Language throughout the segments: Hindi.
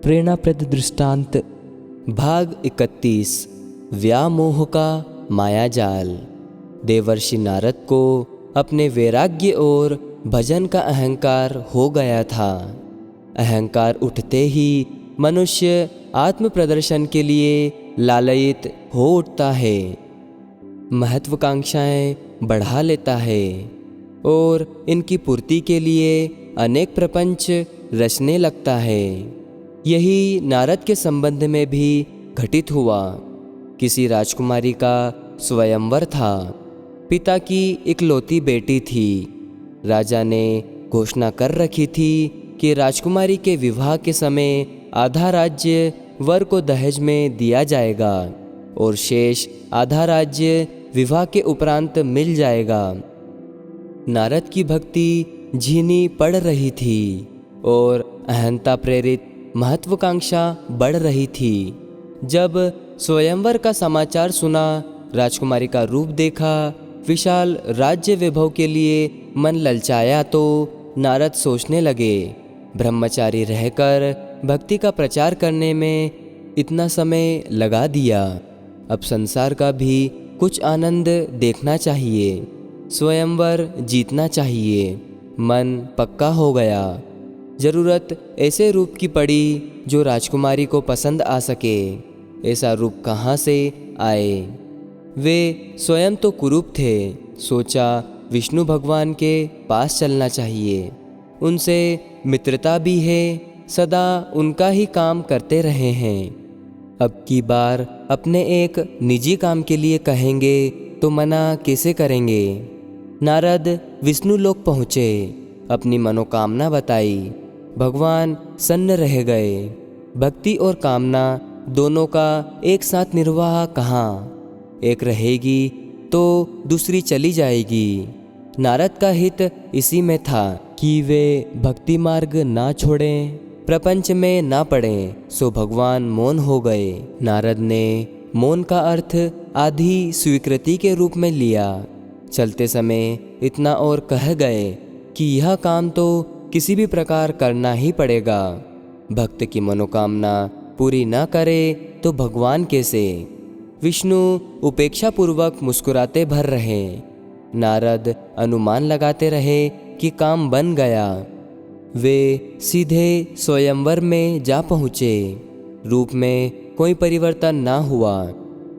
प्रेरणाप्रद दृष्टांत भाग 31 व्यामोह का मायाजाल। देवर्षि नारद को अपने वैराग्य और भजन का अहंकार हो गया था। अहंकार उठते ही मनुष्य आत्म प्रदर्शन के लिए लालयित हो उठता है, महत्वाकांक्षाएं बढ़ा लेता है और इनकी पूर्ति के लिए अनेक प्रपंच रचने लगता है। यही नारद के संबंध में भी घटित हुआ। किसी राजकुमारी का स्वयंवर था। पिता की इकलौती बेटी थी। राजा ने घोषणा कर रखी थी कि राजकुमारी के विवाह के समय आधा राज्य वर को दहेज में दिया जाएगा और शेष आधा राज्य विवाह के उपरांत मिल जाएगा। नारद की भक्ति झीनी पड़ रही थी और अहंता प्रेरित महत्वाकांक्षा बढ़ रही थी। जब स्वयंवर का समाचार सुना, राजकुमारी का रूप देखा, विशाल राज्य वैभव के लिए मन ललचाया तो नारद सोचने लगे, ब्रह्मचारी रहकर भक्ति का प्रचार करने में इतना समय लगा दिया, अब संसार का भी कुछ आनंद देखना चाहिए, स्वयंवर जीतना चाहिए। मन पक्का हो गया। जरूरत ऐसे रूप की पड़ी जो राजकुमारी को पसंद आ सके। ऐसा रूप कहाँ से आए? वे स्वयं तो कुरूप थे। सोचा विष्णु भगवान के पास चलना चाहिए, उनसे मित्रता भी है, सदा उनका ही काम करते रहे हैं। अब की बार अपने एक निजी काम के लिए कहेंगे तो मना कैसे करेंगे? नारद विष्णु लोक पहुँचे, अपनी मनोकामना बताई। भगवान सन्न रह गए। भक्ति और कामना दोनों का एक साथ निर्वाह कहाँ? एक रहेगी तो दूसरी चली जाएगी। नारद का हित इसी में था कि वे भक्ति मार्ग ना छोड़ें, प्रपंच में ना पड़ें, सो भगवान मौन हो गए। नारद ने मौन का अर्थ आधी स्वीकृति के रूप में लिया। चलते समय इतना और कह गए कि यह काम तो किसी भी प्रकार करना ही पड़ेगा। भक्त की मनोकामना पूरी न करे तो भगवान कैसे? विष्णु उपेक्षा पूर्वक मुस्कुराते भर रहे। नारद अनुमान लगाते रहे कि काम बन गया। वे सीधे स्वयंवर में जा पहुँचे। रूप में कोई परिवर्तन ना हुआ।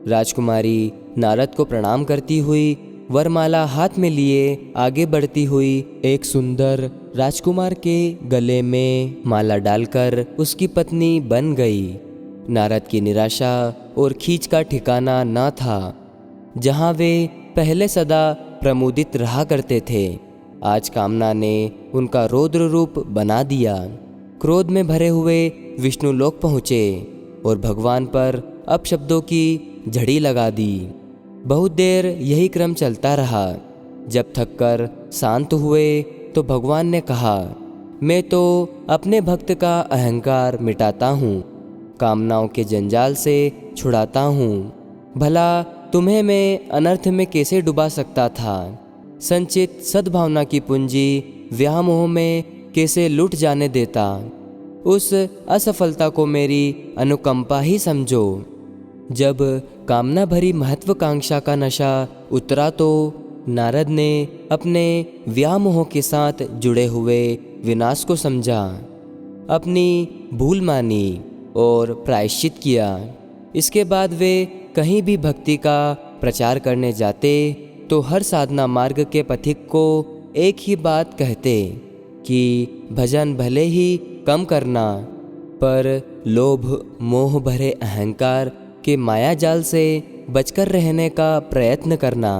राजकुमारी नारद को प्रणाम करती हुई वरमाला हाथ में लिए आगे बढ़ती हुई एक सुंदर राजकुमार के गले में माला डालकर उसकी पत्नी बन गई। नारद की निराशा और खींच का ठिकाना न था। जहाँ वे पहले सदा प्रमुदित रहा करते थे, आज कामना ने उनका रौद्र रूप बना दिया। क्रोध में भरे हुए विष्णु लोक पहुँचे और भगवान पर अपशब्दों की झड़ी लगा दी। बहुत देर यही क्रम चलता रहा। जब थककर शांत हुए तो भगवान ने कहा, मैं तो अपने भक्त का अहंकार मिटाता हूँ, कामनाओं के जंजाल से छुड़ाता हूँ। भला तुम्हें मैं अनर्थ में कैसे डुबा सकता था? संचित सद्भावना की पूंजी व्यामोह में कैसे लुट जाने देता? उस असफलता को मेरी अनुकंपा ही समझो। जब कामना भरी महत्वाकांक्षा का नशा उतरा तो नारद ने अपने व्यामोह के साथ जुड़े हुए विनाश को समझा, अपनी भूल मानी और प्रायश्चित किया। इसके बाद वे कहीं भी भक्ति का प्रचार करने जाते तो हर साधना मार्ग के पथिक को एक ही बात कहते कि भजन भले ही कम करना, पर लोभ मोह भरे अहंकार के मायाजाल से बचकर रहने का प्रयत्न करना।